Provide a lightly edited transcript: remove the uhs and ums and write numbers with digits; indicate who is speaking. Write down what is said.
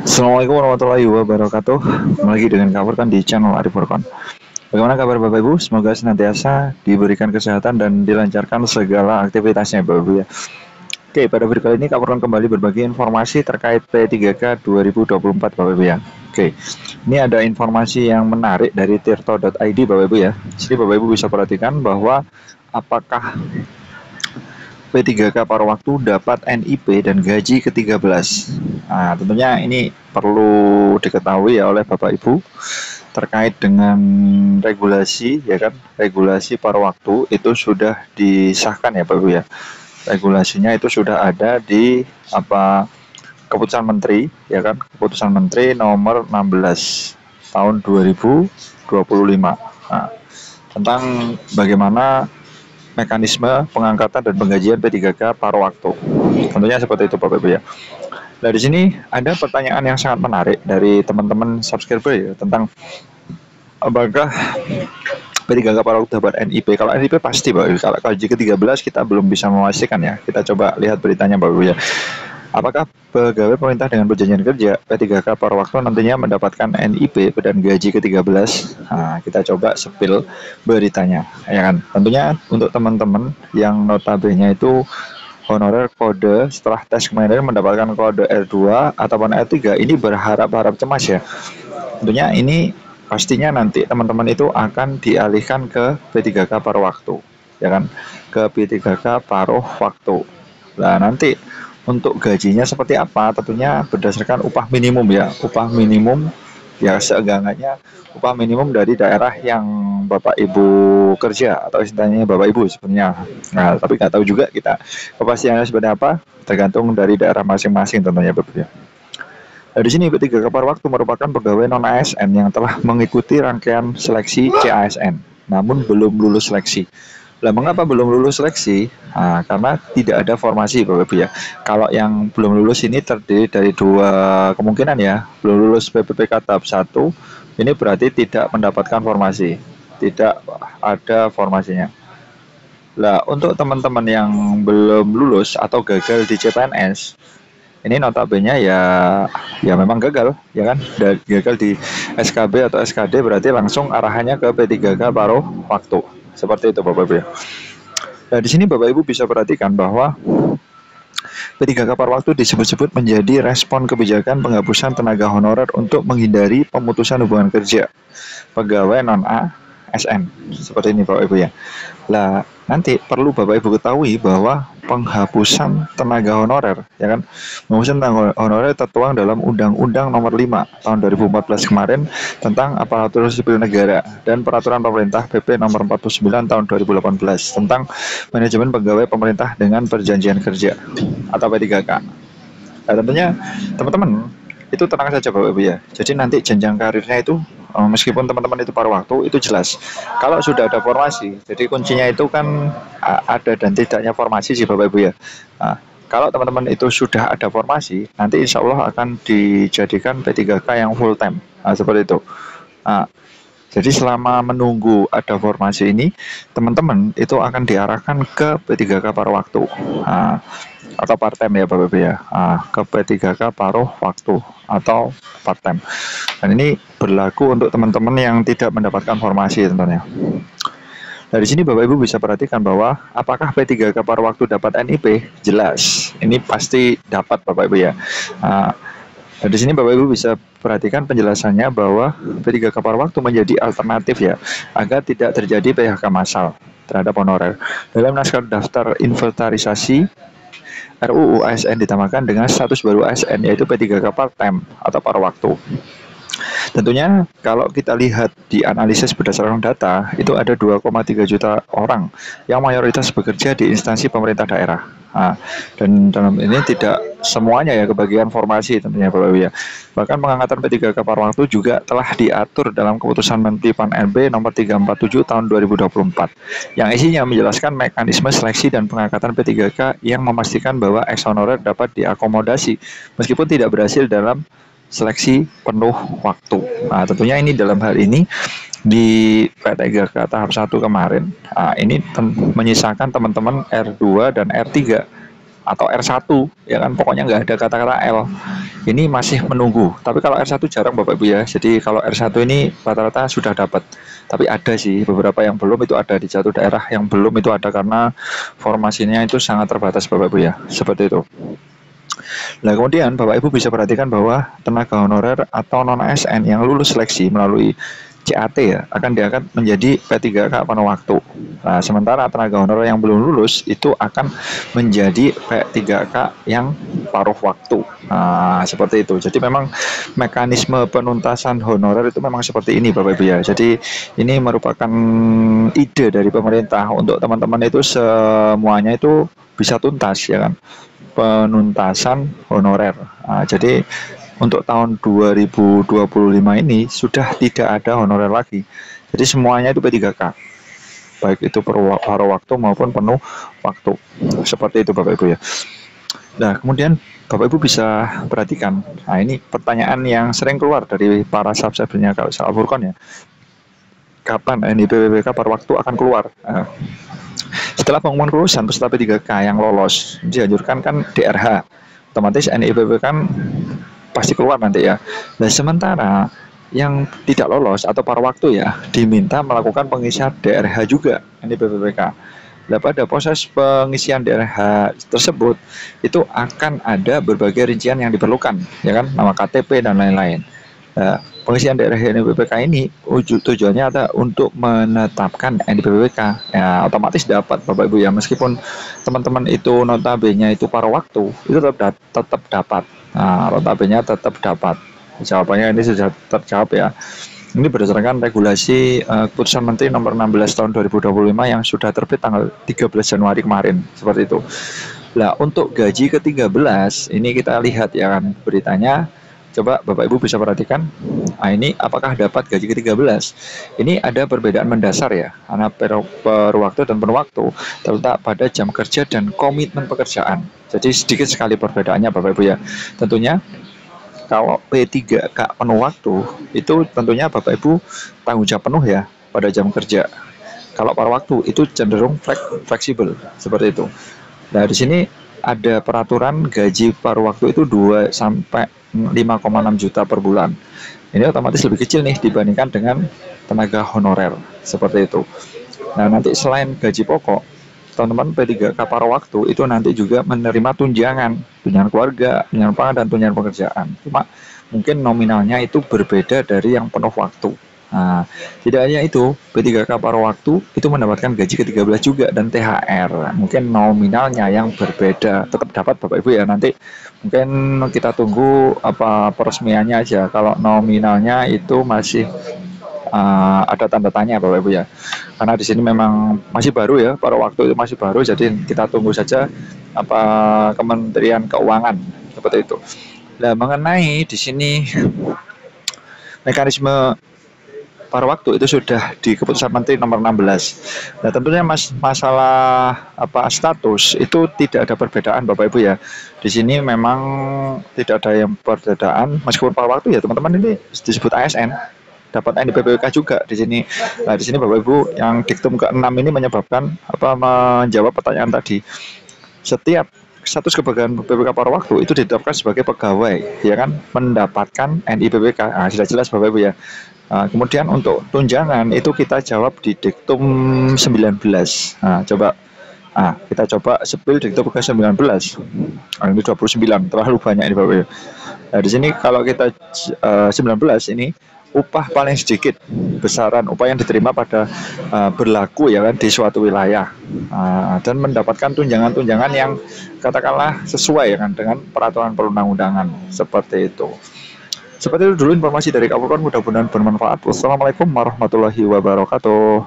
Speaker 1: Assalamualaikum warahmatullahi wabarakatuh. Kembali lagi dengan kabar kan di channel Arif Furqan. Bagaimana kabar Bapak Ibu? Semoga senantiasa diberikan kesehatan dan dilancarkan segala aktivitasnya Bapak Ibu ya. Oke, pada video kali ini Kabar kembali berbagi informasi terkait P3K 2024 Bapak Ibu ya. Oke, ini ada informasi yang menarik dari tirto.id Bapak Ibu ya. Jadi Bapak Ibu bisa perhatikan bahwa apakah P3K paruh waktu dapat NIP dan gaji ke-13. Nah, tentunya ini perlu diketahui ya oleh Bapak Ibu terkait dengan regulasi ya kan. Regulasi paruh waktu itu sudah disahkan ya Bapak Ibu ya. Regulasinya itu sudah ada di keputusan menteri ya kan. Keputusan menteri nomor 16 tahun 2025. Nah, tentang bagaimana mekanisme pengangkatan dan penggajian P3K paruh waktu. Tentunya seperti itu Bapak Ibu ya. Nah, di sini ada pertanyaan yang sangat menarik dari teman-teman subscriber ya tentang apakah P3K paruh waktu dapat NIP. Kalau NIP pasti Bapak Ibu. Kalau gaji ke-13 kita belum bisa memastikan ya. Kita coba lihat beritanya Bapak Ibu ya. Apakah pegawai pemerintah dengan perjanjian kerja P3K paruh waktu nantinya mendapatkan NIP dan gaji ke-13? Nah, kita coba sepil beritanya, ya kan? Tentunya untuk teman-teman yang notabene itu honorer kode setelah tes kemarin mendapatkan kode R2 ataupun R3, ini berharap-harap cemas ya. Tentunya ini pastinya nanti teman-teman itu akan dialihkan ke P3K paruh waktu, ya kan? Ke P3K paruh waktu. Nah, nanti untuk gajinya seperti apa? Tentunya berdasarkan upah minimum ya. Upah minimum ya seenggak-enggaknya upah minimum dari daerah yang Bapak Ibu kerja atau istilahnya Bapak Ibu sebenarnya. Nah, tapi nggak tahu juga kita kepastiannya seperti apa, tergantung dari daerah masing-masing tentunya Bapak Ibu. Nah, di sini P3K paruh waktu merupakan pegawai non ASN yang telah mengikuti rangkaian seleksi CASN, namun belum lulus seleksi. Lah, mengapa belum lulus seleksi? Nah, karena tidak ada formasi Bapak Ibu ya. Kalau yang belum lulus ini terdiri dari dua kemungkinan ya. Belum lulus PPPK tahap 1, ini berarti tidak mendapatkan formasi. Tidak ada formasinya. Lah, untuk teman-teman yang belum lulus atau gagal di CPNS, ini notabene ya memang gagal ya kan. Dan gagal di SKB atau SKD berarti langsung arahannya ke P3K paruh waktu. Seperti itu Bapak Ibu ya. Nah, di sini Bapak Ibu bisa perhatikan bahwa P3K paruh waktu disebut-sebut menjadi respon kebijakan penghapusan tenaga honorer untuk menghindari pemutusan hubungan kerja pegawai non ASN. Seperti ini Bapak Ibu ya. Lah, nanti perlu Bapak Ibu ketahui bahwa penghapusan tenaga honorer ya kan, penghapusan tenaga honorer tertuang dalam Undang-Undang Nomor 5 tahun 2014 kemarin tentang aparatur sipil negara dan peraturan pemerintah PP Nomor 49 tahun 2018 tentang manajemen pegawai pemerintah dengan perjanjian kerja atau P3K. Nah, tentunya teman-teman itu tenang saja Bapak Ibu ya. Jadi nanti jenjang karirnya itu meskipun teman-teman itu paruh waktu itu jelas. Kalau sudah ada formasi, jadi kuncinya itu kan ada dan tidaknya formasi sih Bapak Ibu ya. Nah, kalau teman-teman itu sudah ada formasi, nanti insya Allah akan dijadikan P3K yang full time. Nah, seperti itu. Nah, jadi selama menunggu ada formasi ini, teman-teman itu akan diarahkan ke P3K paruh waktu. Nah, atau part time ya Bapak Ibu ya. Ke P3K paruh waktu atau part time. Dan ini berlaku untuk teman-teman yang tidak mendapatkan formasi tentunya. Dari sini Bapak Ibu bisa perhatikan bahwa apakah P3K paruh waktu dapat NIP? Jelas. Ini pasti dapat Bapak Ibu ya. Dan di sini Bapak Ibu bisa perhatikan penjelasannya bahwa P3K paruh waktu menjadi alternatif ya, agar tidak terjadi PHK massal terhadap honorer. Dalam naskah daftar inventarisasi RUU ASN ditambahkan dengan status baru ASN yaitu P3K part-time atau paruh waktu. Tentunya kalau kita lihat di analisis berdasarkan data, itu ada 2,3 juta orang yang mayoritas bekerja di instansi pemerintah daerah. Dan dalam ini tidak semuanya ya kebagian formasi tentunya Bapak Ibu ya. Bahkan pengangkatan P3K paruh waktu juga telah diatur dalam keputusan Menteri PAN-RB nomor 347 tahun 2024 yang isinya menjelaskan mekanisme seleksi dan pengangkatan P3K yang memastikan bahwa ex honorer dapat diakomodasi meskipun tidak berhasil dalam seleksi penuh waktu. Nah, tentunya ini dalam hal ini di P3K tahap 1 kemarin, ini menyisakan teman-teman R2 dan R3 atau R1 ya kan, pokoknya nggak ada kata-kata L. Ini masih menunggu. Tapi kalau R1 jarang Bapak Ibu ya. Jadi kalau R1 ini rata-rata sudah dapat. Tapi ada sih beberapa yang belum, itu ada di satu daerah yang belum itu ada karena formasinya itu sangat terbatas Bapak Ibu ya. Seperti itu. Nah, kemudian Bapak Ibu bisa perhatikan bahwa tenaga honorer atau non ASN yang lulus seleksi melalui CAT ya akan diangkat menjadi P3K penuh waktu. Nah, sementara tenaga honorer yang belum lulus itu akan menjadi P3K yang paruh waktu. Nah, seperti itu. Jadi memang mekanisme penuntasan honorer itu memang seperti ini Bapak Ibu ya. Jadi ini merupakan ide dari pemerintah untuk teman-teman itu semuanya itu bisa tuntas ya kan, penuntasan honorer. Nah, jadi untuk tahun 2025 ini sudah tidak ada honorer lagi. Jadi semuanya itu P3K. Baik itu paruh waktu maupun penuh waktu. Seperti itu Bapak Ibu ya. Nah, kemudian Bapak Ibu bisa perhatikan. Nah, ini pertanyaan yang sering keluar dari para subscribernya kalau Al-Furqan ya. Kapan NIPWK paruh waktu akan keluar? Nah, setelah pengumuman kelulusan peserta P3K yang lolos, dianjurkan kan DRH. Otomatis NIPWK kan pasti keluar nanti ya. Nah, sementara yang tidak lolos atau paruh waktu ya diminta melakukan pengisian DRH juga NIPWK. Nah, pada proses pengisian DRH tersebut itu akan ada berbagai rincian yang diperlukan, ya kan, nama KTP dan lain-lain. Nah, pengisian DRH NIPWK ini tujuannya adalah untuk menetapkan NIPWK. Ya, otomatis dapat Bapak Ibu ya, meskipun teman-teman itu notabene itu paruh waktu, itu tetap dapat. Nah, notabene tetap dapat. Jawabannya ini sudah terjawab ya. Ini berdasarkan regulasi Keputusan Menteri Nomor 16 Tahun 2025 yang sudah terbit tanggal 13 Januari kemarin. Seperti itu. Nah, untuk gaji ke-13 ini kita lihat ya kan beritanya. Coba Bapak Ibu bisa perhatikan. Nah, ini apakah dapat gaji ke-13? Ini ada perbedaan mendasar ya, karena per waktu dan penuh waktu terletak pada jam kerja dan komitmen pekerjaan. Jadi sedikit sekali perbedaannya Bapak Ibu ya. Tentunya kalau P3K penuh waktu itu tentunya Bapak Ibu tanggung jawab penuh ya pada jam kerja. Kalau paruh waktu itu cenderung fleksibel seperti itu. Nah, di sini ada peraturan gaji paruh waktu itu 2 sampai 5,6 juta per bulan. Ini otomatis lebih kecil nih dibandingkan dengan tenaga honorer seperti itu. Nah, nanti selain gaji pokok, teman-teman P3K paruh waktu itu nanti juga menerima tunjangan keluarga, tunjangan pangan dan tunjangan pekerjaan. Cuma mungkin nominalnya itu berbeda dari yang penuh waktu. Nah, tidak hanya itu, P3K paruh waktu itu mendapatkan gaji ke-13 juga dan THR. Mungkin nominalnya yang berbeda, tetap dapat Bapak Ibu ya. Nanti mungkin kita tunggu apa peresmiannya aja. Kalau nominalnya itu masih ada tanda tanya Bapak Ibu ya. Karena di sini memang masih baru ya, paruh waktu itu masih baru, jadi kita tunggu saja apa Kementerian Keuangan seperti itu. Nah, mengenai di sini mekanisme paruh waktu itu sudah di Keputusan Menteri Nomor 16. Nah, tentunya masalah apa status itu tidak ada perbedaan Bapak Ibu ya. Di sini memang tidak ada yang perbedaan, meskipun paruh waktu ya teman-teman ini disebut ASN, dapat NIPWK juga di sini. Nah, di sini Bapak Ibu yang diktum ke-6 ini menyebabkan apa menjawab pertanyaan tadi. Setiap status kepegawaian PPK paruh waktu itu ditetapkan sebagai pegawai, ya kan, mendapatkan NIPWK. Nah, sudah jelas Bapak Ibu ya. Nah, kemudian untuk tunjangan itu kita jawab di diktum 19. Nah, kita coba sepil diktum ke 19. Nah, ini 29, terlalu banyak ini Bapak Ibu. Nah, di sini kalau kita 19 ini upah paling sedikit besaran upah yang diterima pada berlaku ya kan di suatu wilayah, dan mendapatkan tunjangan-tunjangan yang katakanlah sesuai ya kan dengan peraturan perundang-undangan seperti itu. Seperti itu dulu informasi dari Kapolres, mudah-mudahan bermanfaat. Wassalamualaikum warahmatullahi wabarakatuh.